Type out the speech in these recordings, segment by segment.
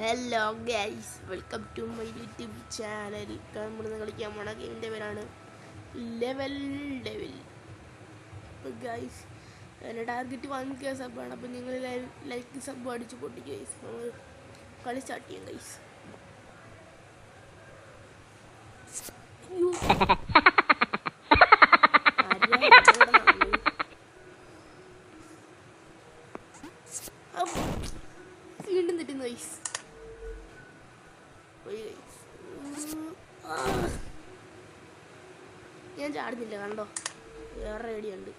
Hello guys, welcome to my YouTube channel. നമ്മളിന്ന് കളിക്കാൻ പോണ ഗെയിമിൻ്റെ പേരാണ് ലെവൽ ഡെവിൽ. ഗൈസ്, എൻ്റെ ടാർഗറ്റ് 1K സബ്ബാണ്. അപ്പോൾ നിങ്ങൾ ലൈക്ക് സബ് അടിച്ച് പൊട്ടിക്കുക ഗൈസ്. നമ്മൾ കളി സ്റ്റാർട്ട് ചെയ്യാം ഗൈസ്. വീണ്ടും തെറ്റുന്നു ഗൈസ്. ഞാൻ ചാടുന്നില്ല, കണ്ടോ? വേറെ ഐഡിയുണ്ട്.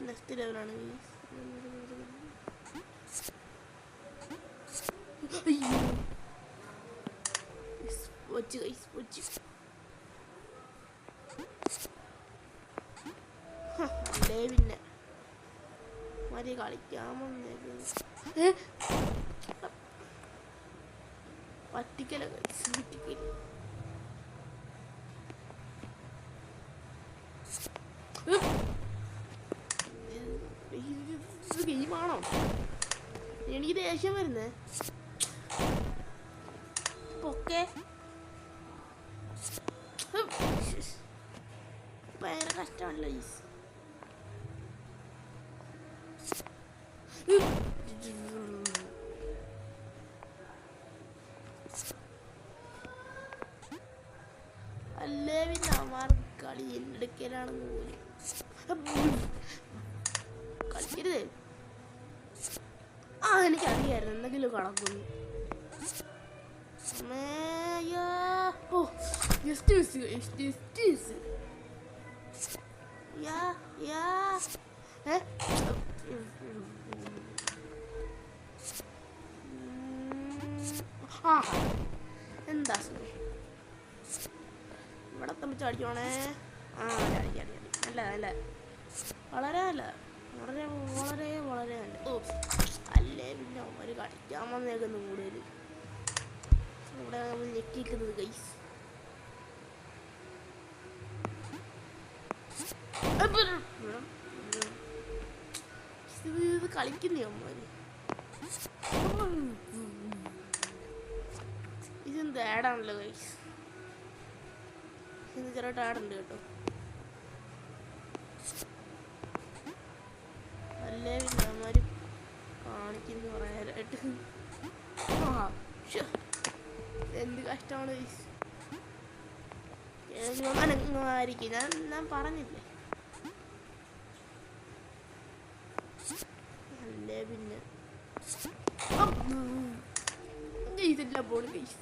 നെക്സ്റ്റ് ലെവലാണ്. വെച്ച് ഗൈസ്, വെച്ച് അല്ലേ പിന്നെ മതി കളിക്കാമെന്ന് പറ്റിക്കല പറ്റിക്കല്. ഗെയിമാണോ? എനിക്ക് ദേഷ്യം വരുന്നേ. പൊക്കെ ഭയങ്കര കഷ്ടമാണല്ലോ ഈസ്. അല്ലേ പിന്നെ അമാർ കളി എടുക്കലാണെന്ന് പോലും കളിക്കരുത്. എനിക്കറിയായിരുന്നു എന്തെങ്കിലും കണക്കുന്നു. എന്താ ഇവിടെ തമ്മിൽ ചാടിക്കോണേ. നല്ല നല്ല വളരെ നല്ല വളരെ വളരെ വളരെ നല്ല. അല്ലേ പിന്നെ അവർ കളിക്കാൻ വന്നേക്കുന്നു കൂടുതൽ. ഇവിടെ നമ്മൾ ഞെക്കിക്കുന്നത് ഗൈസ്. ഇത് കളിക്കുന്നേ അമ്മമാര്. ഇതെന്ത് ആഡാണല്ലോ ഗൈസ്. ഇത് ചെറുതായിട്ട് ആടുണ്ട് കേട്ടോ. അല്ലേ പിന്നെ അമ്മമാര് കാണിക്കുന്നു പറയാനായിട്ട്. എന്ത് കഷ്ടമാണ് ഗൈസ്. ആയിരിക്കും. ഞാൻ പറഞ്ഞില്ലേ. അല്ലേ പിന്നെ ഇതെല്ലാം പോണു ഗൈസ്.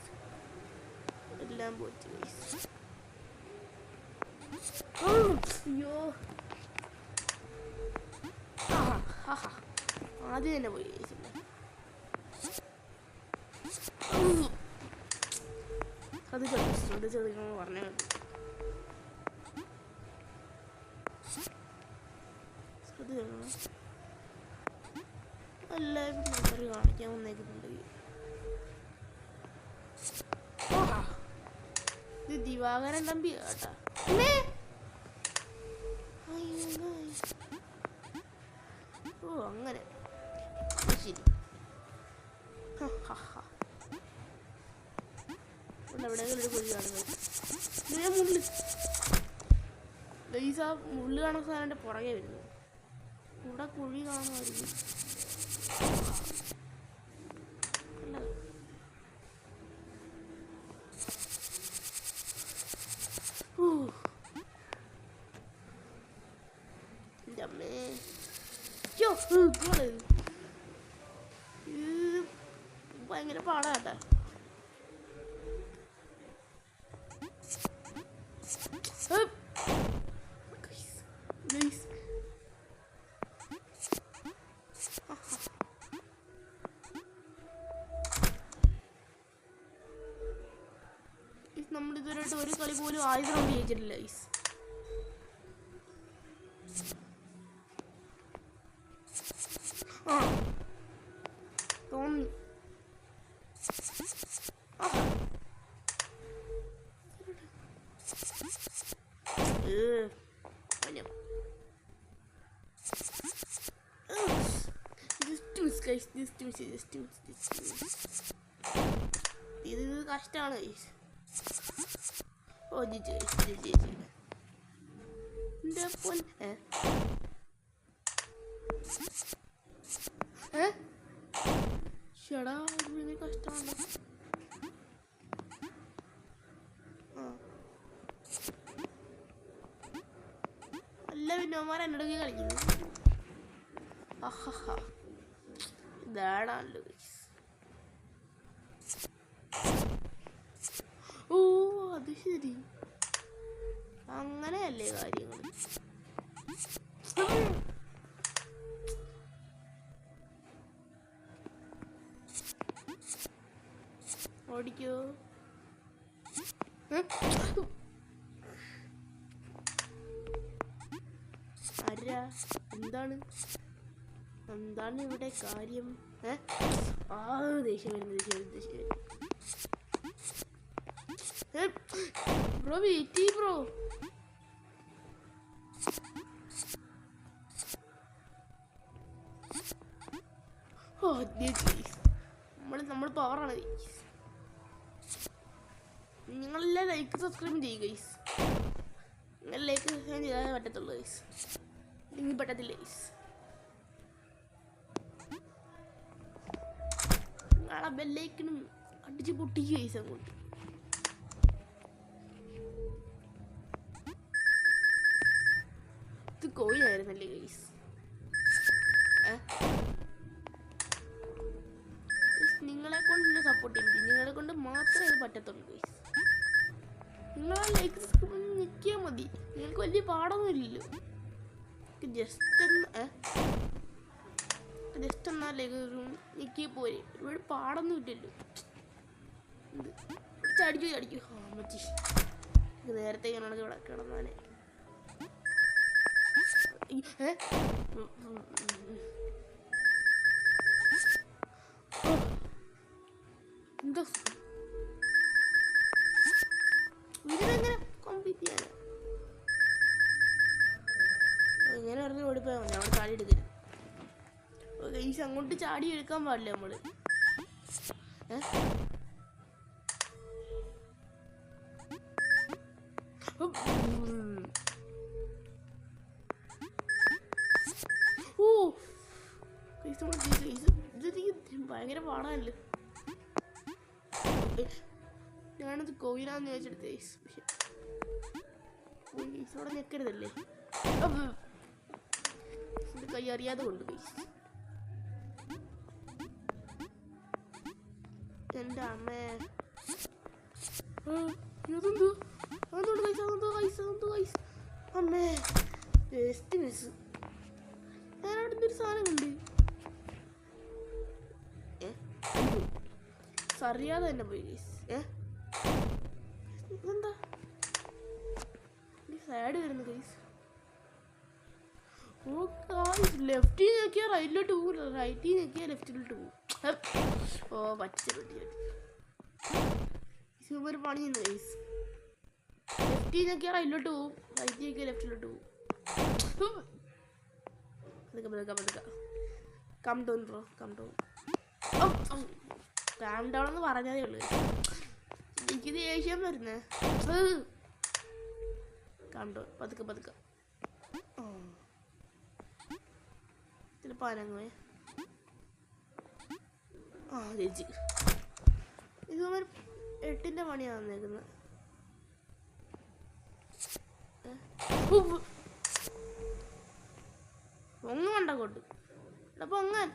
എല്ലാം പോയിട്ട് ഗൈസ്. അയ്യോ, ആദ്യം തന്നെ പോയി ഗൈസ്. അത് ശ്രദ്ധിച്ചെടുക്കണം പറഞ്ഞ ശ്രദ്ധിച്ചെടുക്കണം. എല്ലാവരും നമ്പർ കാണിക്കാൻ വന്നേക്കുന്നുണ്ട്. ഇത് ദിവാകരൻ തമ്പി കേട്ടാ. ഓ അങ്ങനെ ശരി. എവിടെയെങ്കിലും ഒരു കുഴി കാണുന്നത്. മുള്ള് ഗൈസ്, ആ മുള്ള് കാണുന്ന സാധനം പുറകെ വരുന്നു. ഇവിടെ കുഴി കാണുമായിരിക്കും. എൻ്റെ അമ്മേ, ഭയങ്കര പാടാട്ടാ. നമ്മളിതുവരെയായിട്ട് ഒരു കളി പോലും ആയുധം കൊണ്ട് ജയിച്ചിട്ടില്ല ഗൈസ്. തോന്നി സാധനം. ഇത് കഷ്ടമാണ് ഗൈസ്. ഓ ജിജി എൻ്റെ പൊൻ ഷടാ ഇത് കഷ്ടമാണ്. അല്ല പിന്നോമാർ എന്നോടൊക്കെ കളിക്കുന്നു. അഹഹ ഇതാണല്ലോ ഗൈസ്. ഓ അത് ശരി, അങ്ങനെയല്ലേ കാര്യങ്ങൾ. ഓടിക്കോ. ആരാ? എന്താണ് ഇവിടെ കാര്യം? ദേഷ്യം വരുന്നു. Bro wait bro. നമ്മൾ പവറാണ്. നിങ്ങളെല്ലാം ലൈക്ക് സബ്സ്ക്രൈബ് ചെയ്യുക ഗൈസ്. നിങ്ങൾ ലൈക്ക് സബ്സ്ക്രൈബ് ചെയ്താലേ പറ്റത്തുള്ളൂ ഗൈസ്, ഇല്ലെങ്കിൽ പറ്റത്തില്ല ഗൈസ്. നിങ്ങളെ ബെല്ലൈക്കനും അടിച്ച് പൊട്ടിക്കുക ഗൈസ് അങ്ങോട്ട്. ഇത് കോയിനായിരുന്നല്ലേ ഗൈസ്. നിങ്ങളെ കൊണ്ട് എന്നെ സപ്പോർട്ട് ചെയ്യാൻ പറ്റും, നിങ്ങളെ കൊണ്ട് മാത്രമേ ഇത് പറ്റത്തുള്ളൂ ഗൈസ്. നിങ്ങളെ ലൈക്ക് നിൽക്കിയാൽ മതി, നിങ്ങൾക്ക് വലിയ പാടൊന്നും ഇല്ലല്ലോ. ജസ്റ്റ് എന്നാൽ ലൈക്ക് നിൽക്കിയാൽ പോരെ, ഒരുപാട് പാടൊന്നും ഇല്ലല്ലോ. ചടിക്കൂ മച്ചി. നേരത്തെ ഞാനാണെങ്കിൽ ഇവിടെ കിടന്നാലേ. എന്താ ഇതിനെങ്ങനെ കംപ്ലീറ്റ് ചെയ്യാനാ? ഇങ്ങനെ പറഞ്ഞ് ഓടിപ്പോയാൽ മതി, അവിടെ ചാടി എടുക്കരുത് ഗൈസ്. അങ്ങോട്ട് ചാടി എടുക്കാൻ പാടില്ല നമ്മള്. ഭയങ്കര പാടാനല്ലോ. ഞാനത് കോയിനാന്ന് ചോദിച്ചെടുത്ത ഗൈസ്, പക്ഷെ ഗൈസോടെ ഞെക്കരുതല്ലേ. എൻ്റെ കൈ അറിയാതെ കൊണ്ട് ഗൈസ്. എൻ്റെ അമ്മേ അമ്മേ ജസ്റ്റ് മിസ്. ഞാനവിടെ നിന്നൊരു സാധനം കണ്ട് അറിയാതെ തന്നെ പോയി ഗൈസ്. എന്താ സൈഡ് വരുന്നു ഗൈസ്. ഓ ഗൈസ്, ലെഫ്റ്റിൽ നോക്കിയാൽ റൈറ്റിലോട്ട് പോകും, റൈറ്റിൽ നോക്കിയാൽ ലെഫ്റ്റിലോട്ട് പോകും. ഓ പറ്റി സൂപ്പർ പണിയുന്നു ഗൈസ്. ലെഫ്റ്റിൽ നോക്കിയാൽ റൈറ്റിലോട്ട് പോകും, റൈറ്റിൽ നോക്കിയാൽ ലെഫ്റ്റിലോട്ട് പോകും. Come down bro, come down. Calm down എന്ന് പറഞ്ഞതേ ഉള്ളൂ, എനിക്ക് ദേഷ്യം വരുന്നേ. കാം ഡൗൺ, പതുക്കെ. ചിലപ്പോൾ അനങ്ങുവേ. ചേച്ചി ഇത് 8ന്റെ പണിയാണ് വന്നേക്കുന്നത്. പൊങ്ങണ്ട കൊണ്ട് പൊങ്ങാൻ.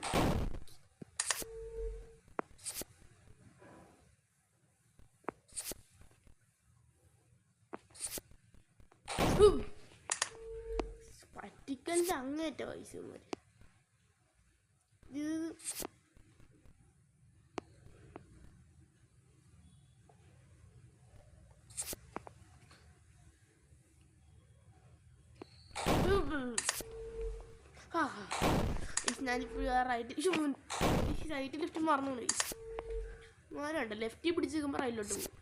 പറ്റിക്കലിന്റെ അങ്ങേറ്റ പൈസ ഇത്. ഞാനിപ്പോൾ റൈറ്റ് ലെഫ്റ്റ് മറന്നു മാനുണ്ട്. ലെഫ്റ്റിൽ പിടിച്ച് വെക്കുമ്പോൾ റൈറ്റിലോട്ട് പോകും,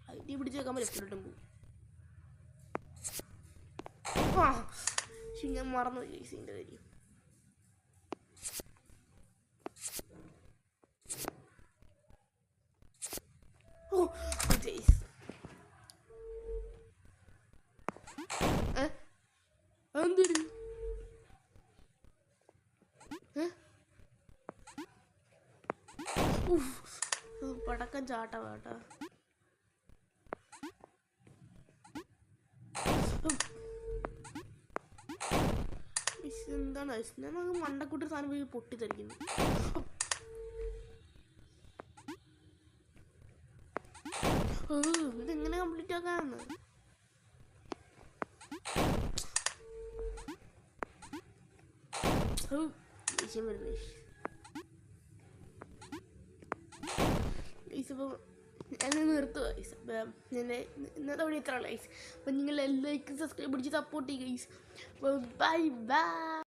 റൈറ്റിൽ പിടിച്ച് വെക്കുമ്പോൾ ലെഫ്റ്റിലോട്ടും പോകും. പക്ഷെ ഞാൻ മറന്നു ഗൈസിൻ്റെ കാര്യം. ഓ ഗൈസ് എന്തൊരു പടക്കം ചാട്ട വേട്ടാ. എന്താണ് നമുക്ക് മണ്ടക്കൂട്ടി സാധനം പോയി പൊട്ടിത്തെറിക്കുന്നു. ഇതെങ്ങനെ കംപ്ലീറ്റ് ആക്കാന്ന്? ദേഷ്യം വരുന്നേ. ഇപ്പോൾ ഞാൻ നിർത്തുക ഗൈസ്. ഇന്നത്തെ വഴി ഇത്ര ഗൈസ്. അപ്പം നിങ്ങൾ എല്ലാവർക്കും സബ്സ്ക്രൈബ് പിടിച്ച് സപ്പോർട്ട് ചെയ്യുക ഗൈസ്. Bye bye.